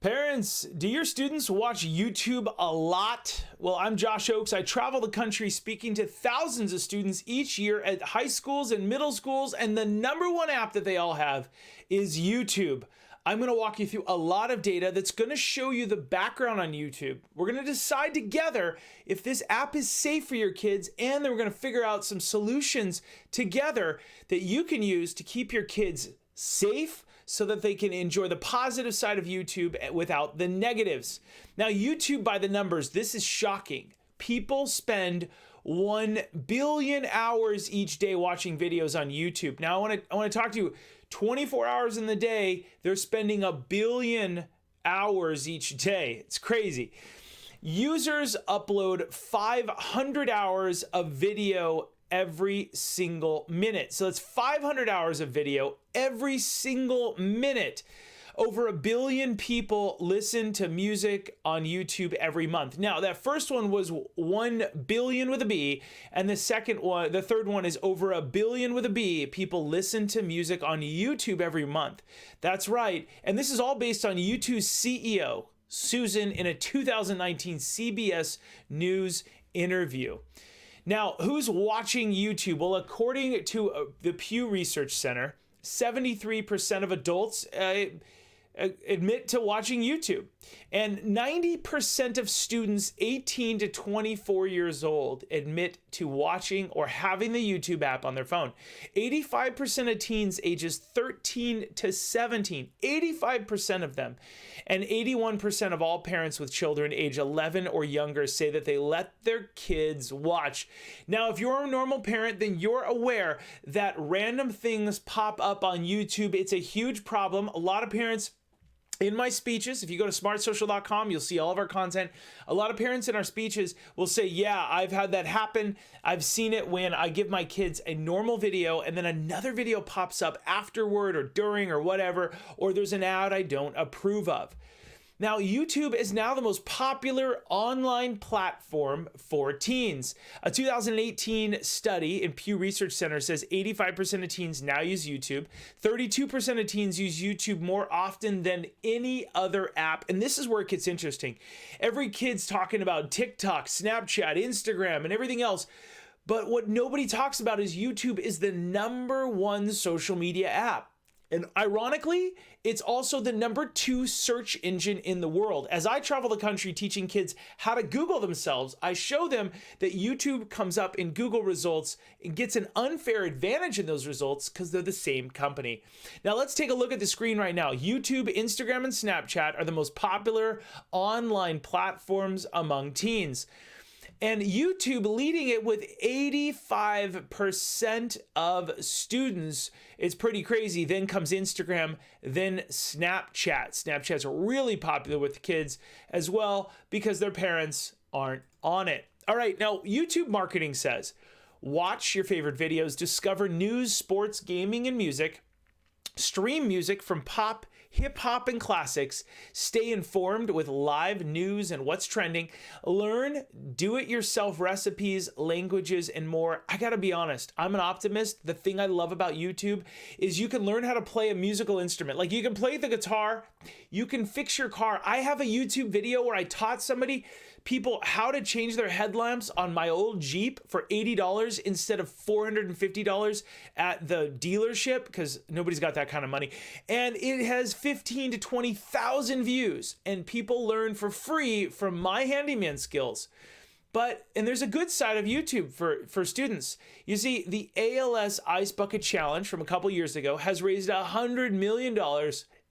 Parents, do your students watch YouTube a lot? Well, I'm Josh Oakes. I travel the country speaking to thousands of students each year at high schools and middle schools, and the number one app that they all have is YouTube. I'm going to walk you through a lot of data that's going to show you the background on YouTube. We're going to decide together if this app is safe for your kids, and then we're going to figure out some solutions together that you can use to keep your kids safe so that they can enjoy the positive side of YouTube without the negatives. Now, YouTube, by the numbers, this is shocking. People spend 1 billion hours each day watching videos on YouTube. Now, I want to talk to you. 24 hours in the day, they're spending 1 billion hours each day. It's crazy. Users upload 500 hours of video every single minute. So that's 500 hours of video every single minute. Over 1 billion people listen to music on YouTube every month. Now, that first one was 1 billion with a B, and the third one is over 1 billion with a B. People listen to music on YouTube every month. That's right. And this is all based on YouTube's CEO, Susan, in a 2019 CBS News interview. Now, who's watching YouTube? Well, according to the Pew Research Center, 73% of adults admit to watching YouTube. And 90% of students 18 to 24 years old admit to watching or having the YouTube app on their phone. 85% of teens ages 13 to 17, 85% of them. And 81% of all parents with children age 11 or younger say that they let their kids watch. Now, if you're a normal parent, then you're aware that random things pop up on YouTube. It's a huge problem. A lot of parents, in my speeches, if you go to smartsocial.com, you'll see all of our content. A lot of parents in our speeches will say, yeah, I've had that happen. I've seen it when I give my kids a normal video and then another video pops up afterward or during or whatever, or there's an ad I don't approve of. Now, YouTube is now the most popular online platform for teens. A 2018 study in Pew Research Center says 85% of teens now use YouTube. 32% of teens use YouTube more often than any other app. And this is where it gets interesting. Every kid's talking about TikTok, Snapchat, Instagram, and everything else. But what nobody talks about is YouTube is the #1 social media app. And ironically, it's also the #2 search engine in the world. As I travel the country teaching kids how to Google themselves, I show them that YouTube comes up in Google results and gets an unfair advantage in those results because they're the same company. Now let's take a look at the screen right now. YouTube, Instagram, and Snapchat are the most popular online platforms among teens. And YouTube leading it with 85% of students. It's pretty crazy. Then comes Instagram, then Snapchat. Snapchat's really popular with the kids as well because their parents aren't on it. All right, now YouTube marketing says, watch your favorite videos, discover news, sports, gaming, and music, stream music from pop, hip hop, and classics, stay informed with live news and what's trending, learn do-it-yourself recipes, languages, and more. I gotta be honest, I'm an optimist. The thing I love about YouTube is you can learn how to play a musical instrument. Like you can play the guitar, you can fix your car. I have a YouTube video where I taught people how to change their headlamps on my old Jeep for $80 instead of $450 at the dealership because nobody's got that kind of money. And it has 15 to 20,000 views and people learn for free from my handyman skills. And there's a good side of YouTube for students. You see, the ALS Ice Bucket Challenge from a couple years ago has raised $100 million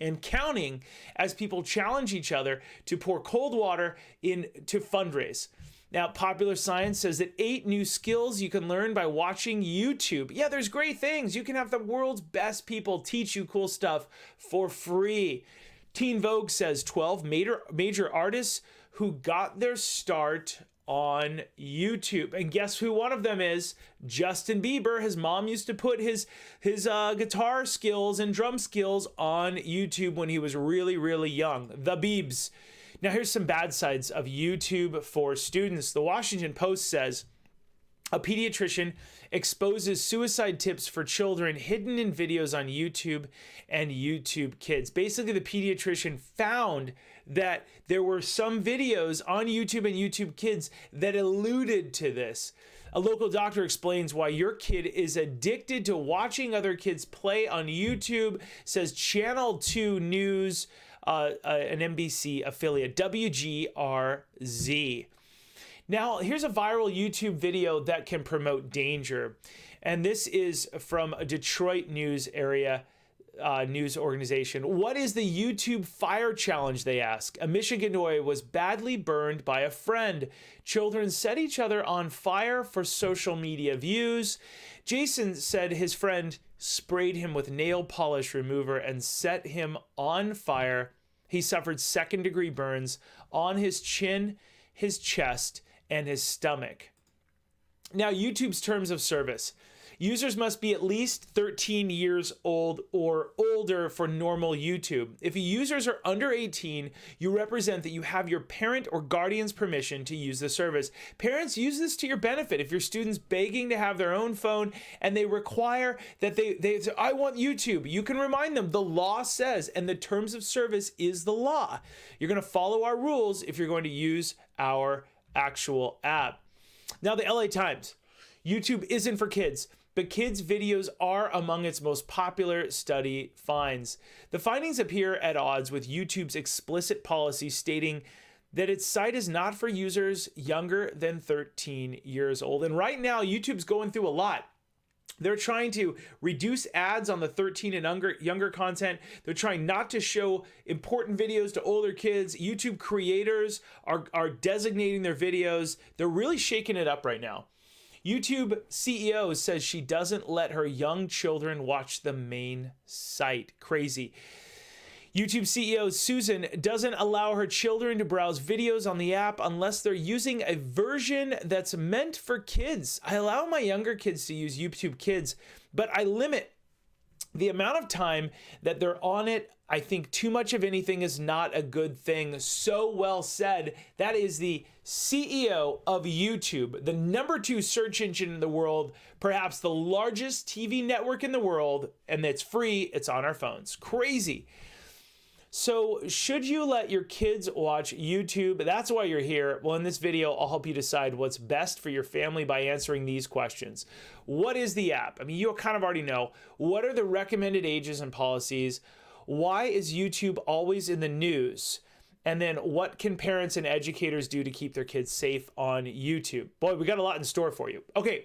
and counting as people challenge each other to pour cold water to fundraise. Now, Popular Science says that 8 new skills you can learn by watching YouTube. Yeah, there's great things. You can have the world's best people teach you cool stuff for free. Teen Vogue says 12 major artists who got their start on YouTube. And guess who one of them is? Justin Bieber. His mom used to put his guitar skills and drum skills on YouTube when he was really, really young. The Biebs. Now here's some bad sides of YouTube for students. The Washington Post says A pediatrician exposes suicide tips for children hidden in videos on YouTube and YouTube Kids. Basically, the pediatrician found that there were some videos on YouTube and YouTube Kids that alluded to this. A local doctor explains why your kid is addicted to watching other kids play on YouTube, says Channel 2 News, an NBC affiliate, WGRZ. Now, here's a viral YouTube video that can promote danger. And this is from a Detroit news area, news organization. What is the YouTube fire challenge, they ask. A Michigan boy was badly burned by a friend. Children set each other on fire for social media views. Jason said his friend sprayed him with nail polish remover and set him on fire. He suffered second-degree burns on his chin, his chest, and his stomach. Now, YouTube's terms of service. Users must be at least 13 years old or older for normal YouTube. If users are under 18, you represent that you have your parent or guardian's permission to use the service. Parents, use this to your benefit. If your student's begging to have their own phone and they require that they say, I want YouTube, you can remind them the law says, and the terms of service is the law. You're going to follow our rules if you're going to use our actual app. Now, the LA Times. YouTube isn't for kids, but kids' videos are among its most popular study finds. The findings appear at odds with YouTube's explicit policy stating that its site is not for users younger than 13 years old. And right now, YouTube's going through a lot. They're trying to reduce ads on the 13 and younger content. They're trying not to show important videos to older kids. YouTube creators are designating their videos. They're really shaking it up right now. YouTube CEO says she doesn't let her young children watch the main site. Crazy. YouTube CEO Susan doesn't allow her children to browse videos on the app unless they're using a version that's meant for kids. I allow my younger kids to use YouTube Kids, but I limit the amount of time that they're on it. I think too much of anything is not a good thing. So well said. That is the CEO of YouTube, the #2 search engine in the world, perhaps the largest TV network in the world, and it's free. It's on our phones. Crazy. So should you let your kids watch YouTube? That's why you're here. Well, in this video, I'll help you decide what's best for your family by answering these questions. What is the app? I mean, you kind of already know. What are the recommended ages and policies? Why is YouTube always in the news? And then what can parents and educators do to keep their kids safe on YouTube? Boy, we got a lot in store for you. Okay,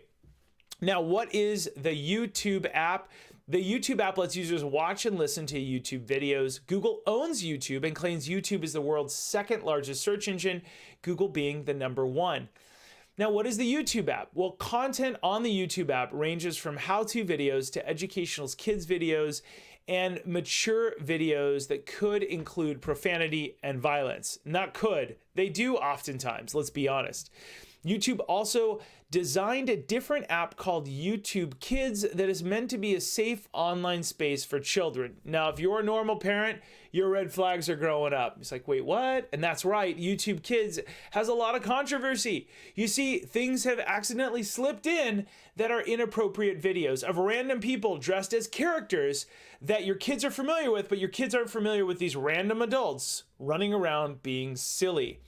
now what is the YouTube app? The YouTube app lets users watch and listen to YouTube videos. Google owns YouTube and claims YouTube is the world's second largest search engine, Google being the #1. Now, what is the YouTube app? Well, content on the YouTube app ranges from how-to videos to educational kids videos and mature videos that could include profanity and violence. Not could, they do oftentimes, let's be honest. YouTube also designed a different app called YouTube Kids that is meant to be a safe online space for children. Now, if you're a normal parent, your red flags are growing up. It's like, wait, what? And that's right, YouTube Kids has a lot of controversy. You see, things have accidentally slipped in that are inappropriate videos of random people dressed as characters that your kids are familiar with, but your kids aren't familiar with these random adults running around being silly.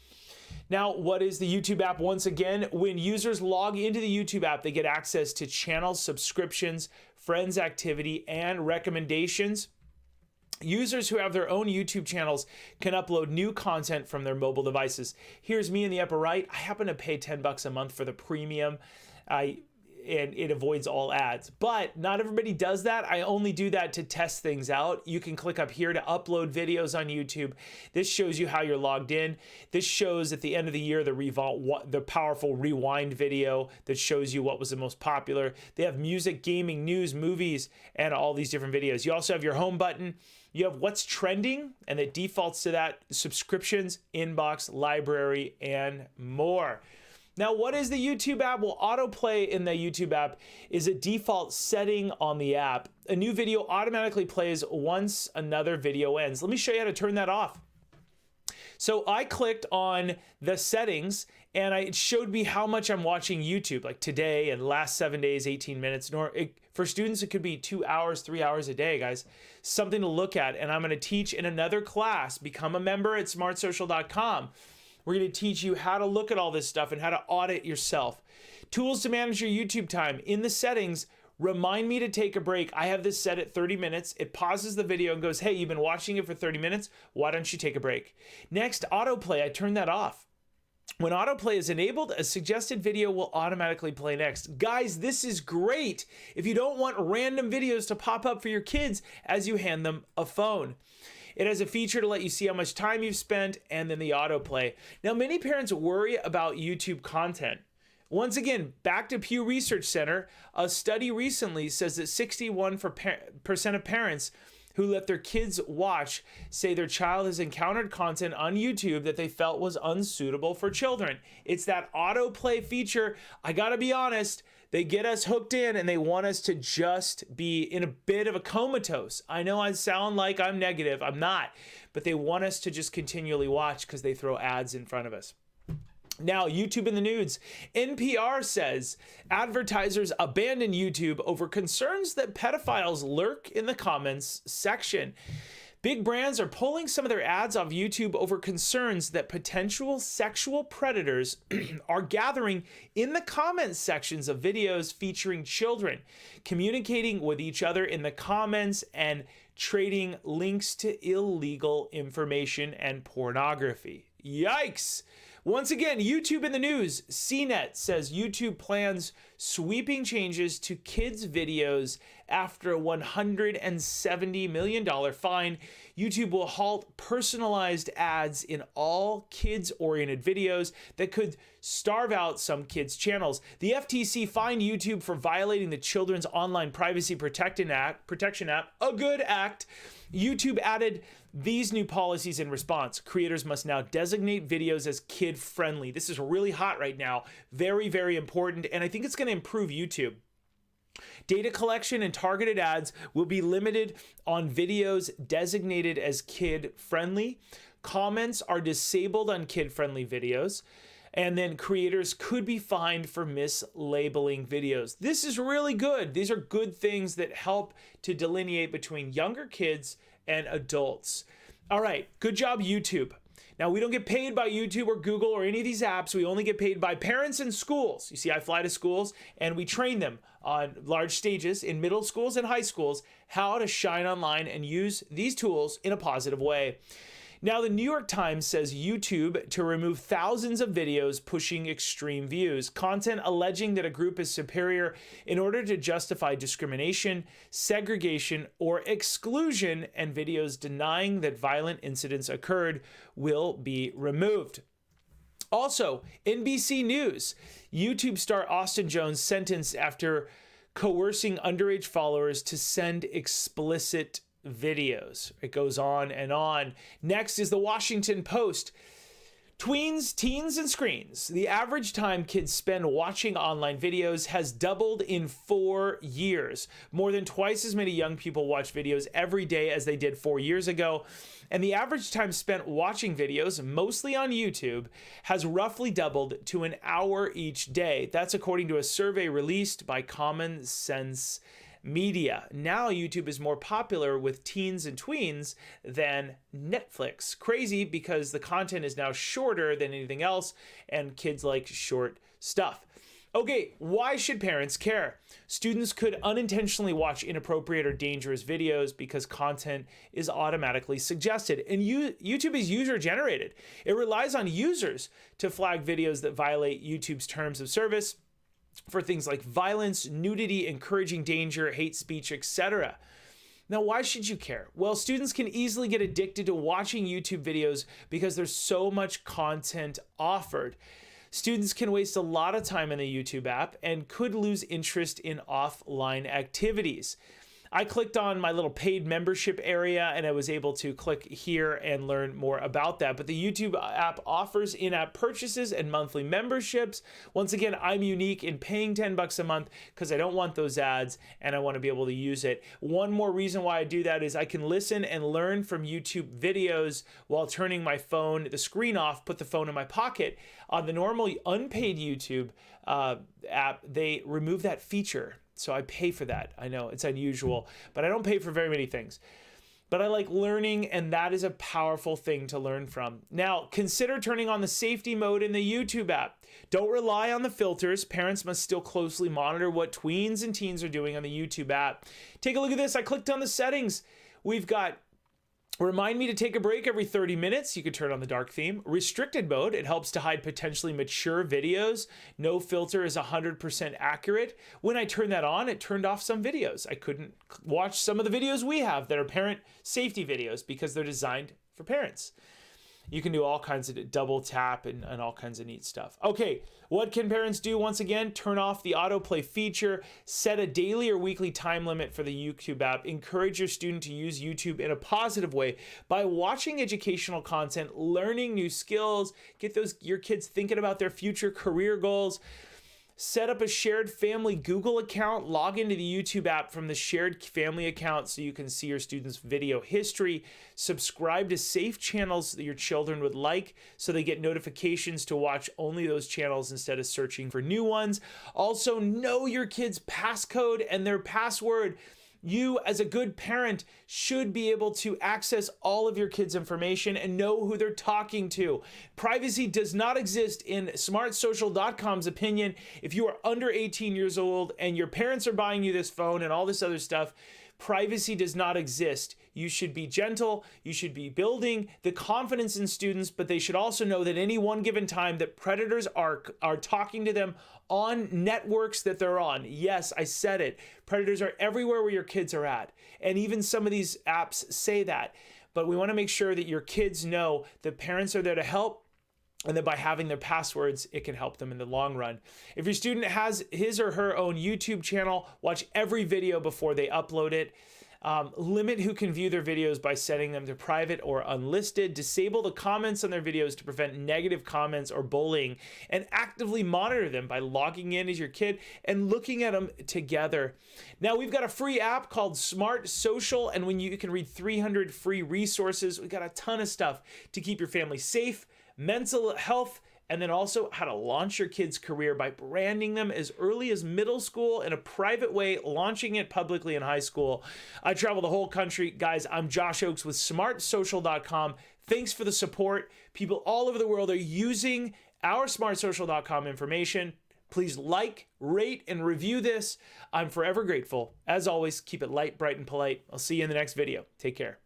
Now, what is the YouTube app? Once again, when users log into the YouTube app, they get access to channels, subscriptions, friends activity, and recommendations. Users who have their own YouTube channels can upload new content from their mobile devices. Here's me in the upper right. I happen to pay $10 a month for the premium. And it avoids all ads. But not everybody does that. I only do that to test things out. You can click up here to upload videos on YouTube. This shows you how you're logged in. This shows at the end of the year the powerful rewind video that shows you what was the most popular. They have music, gaming, news, movies, and all these different videos. You also have your home button. You have what's trending, and it defaults to that, subscriptions, inbox, library, and more. Now, what is the YouTube app? Well, autoplay in the YouTube app is a default setting on the app. A new video automatically plays once another video ends. Let me show you how to turn that off. So I clicked on the settings and it showed me how much I'm watching YouTube, like today and last 7 days, 18 minutes. For students, it could be 2 hours, 3 hours a day, guys. Something to look at. And I'm going to teach in another class. Become a member at smartsocial.com. We're going to teach you how to look at all this stuff and how to audit yourself. Tools to manage your YouTube time. In the settings, remind me to take a break. I have this set at 30 minutes. It pauses the video and goes, hey, you've been watching it for 30 minutes. Why don't you take a break? Next, autoplay. I turn that off. When autoplay is enabled, a suggested video will automatically play next. Guys, this is great if you don't want random videos to pop up for your kids as you hand them a phone. It has a feature to let you see how much time you've spent and then the autoplay. Now, many parents worry about YouTube content. Once again, back to Pew Research Center, a study recently says that 61% of parents who let their kids watch say their child has encountered content on YouTube that they felt was unsuitable for children. It's that autoplay feature. I gotta be honest, they get us hooked in and they want us to just be in a bit of a comatose. I know I sound like I'm negative, I'm not, but they want us to just continually watch because they throw ads in front of us. Now, YouTube in the news. NPR says advertisers abandon YouTube over concerns that pedophiles lurk in the comments section. Big brands are pulling some of their ads off YouTube over concerns that potential sexual predators are gathering in the comments sections of videos featuring children, communicating with each other in the comments and trading links to illegal information and pornography. Yikes! Once again, YouTube in the news. CNET says YouTube plans sweeping changes to kids' videos after a $170 million fine. YouTube will halt personalized ads in all kids-oriented videos that could starve out some kids' channels. The FTC fined YouTube for violating the Children's Online Privacy Protection Act, a good act. YouTube added these new policies in response. Creators must now designate videos as kid-friendly. This is really hot right now. Very, very important, and I think it's going to improve YouTube. Data collection and targeted ads will be limited on videos designated as kid-friendly. Comments are disabled on kid-friendly videos. And then creators could be fined for mislabeling videos. This is really good. These are good things that help to delineate between younger kids and adults. All right, good job, YouTube. Now, we don't get paid by YouTube or Google or any of these apps. We only get paid by parents and schools. You see, I fly to schools and we train them on large stages in middle schools and high schools how to shine online and use these tools in a positive way. Now, the New York Times says YouTube to remove thousands of videos pushing extreme views, content alleging that a group is superior in order to justify discrimination, segregation, or exclusion, and videos denying that violent incidents occurred will be removed. Also, NBC News, YouTube star Austin Jones sentenced after coercing underage followers to send explicit videos. It goes on and on. Next is the Washington Post. Tweens, teens, and screens. The average time kids spend watching online videos has doubled in 4 years. More than twice as many young people watch videos every day as they did 4 years ago. And the average time spent watching videos, mostly on YouTube, has roughly doubled to an hour each day. That's according to a survey released by Common Sense Media. Now YouTube is more popular with teens and tweens than Netflix. Crazy, because the content is now shorter than anything else and kids like short stuff. Okay, why should parents care? Students could unintentionally watch inappropriate or dangerous videos because content is automatically suggested. And YouTube is user generated. It relies on users to flag videos that violate YouTube's terms of service for things like violence, nudity, encouraging danger, hate speech, etc. Now, why should you care? Well, students can easily get addicted to watching YouTube videos because there's so much content offered. Students can waste a lot of time in the YouTube app and could lose interest in offline activities. I clicked on my little paid membership area and I was able to click here and learn more about that. But the YouTube app offers in-app purchases and monthly memberships. Once again, I'm unique in paying $10 a month because I don't want those ads and I want to be able to use it. One more reason why I do that is I can listen and learn from YouTube videos while turning my phone, the screen off, put the phone in my pocket. On the normal unpaid YouTube app, they remove that feature. So I pay for that. I know it's unusual, but I don't pay for very many things. But I like learning, and that is a powerful thing to learn from. Now, consider turning on the safety mode in the YouTube app. Don't rely on the filters. Parents must still closely monitor what tweens and teens are doing on the YouTube app. Take a look at this. I clicked on the settings. We've got remind me to take a break every 30 minutes. You could turn on the dark theme. Restricted mode, it helps to hide potentially mature videos. No filter is 100% accurate. When I turned that on, it turned off some videos. I couldn't watch some of the videos we have that are parent safety videos because they're designed for parents. You can do all kinds of double tap and all kinds of neat stuff. Okay, what can parents do? Once again, turn off the autoplay feature, set a daily or weekly time limit for the YouTube app, encourage your student to use YouTube in a positive way by watching educational content, learning new skills, get your kids thinking about their future career goals. Set up a shared family Google account, log into the YouTube app from the shared family account so you can see your students' video history. Subscribe to safe channels that your children would like so they get notifications to watch only those channels instead of searching for new ones. Also, know your kids' passcode and their password. You, as a good parent, should be able to access all of your kids' information and know who they're talking to. Privacy does not exist in smartsocial.com's opinion. If you are under 18 years old and your parents are buying you this phone and all this other stuff, privacy does not exist. You should be gentle. You should be building the confidence in students, but they should also know that any one given time that predators are talking to them on networks that they're on. Yes, I said it. Predators are everywhere where your kids are at. And even some of these apps say that. But we want to make sure that your kids know that parents are there to help, and that by having their passwords, it can help them in the long run. If your student has his or her own YouTube channel, watch every video before they upload it. Limit who can view their videos by setting them to private or unlisted. Disable the comments on their videos to prevent negative comments or bullying, and actively monitor them by logging in as your kid and looking at them together. Now, we've got a free app called Smart Social, and when you can read 300 free resources. We've got a ton of stuff to keep your family safe, mental health, and then also how to launch your kid's career by branding them as early as middle school in a private way, launching it publicly in high school. I travel the whole country. Guys, I'm Josh Oakes with smartsocial.com. Thanks for the support. People all over the world are using our smartsocial.com information. Please like, rate, and review this. I'm forever grateful. As always, keep it light, bright, and polite. I'll see you in the next video. Take care.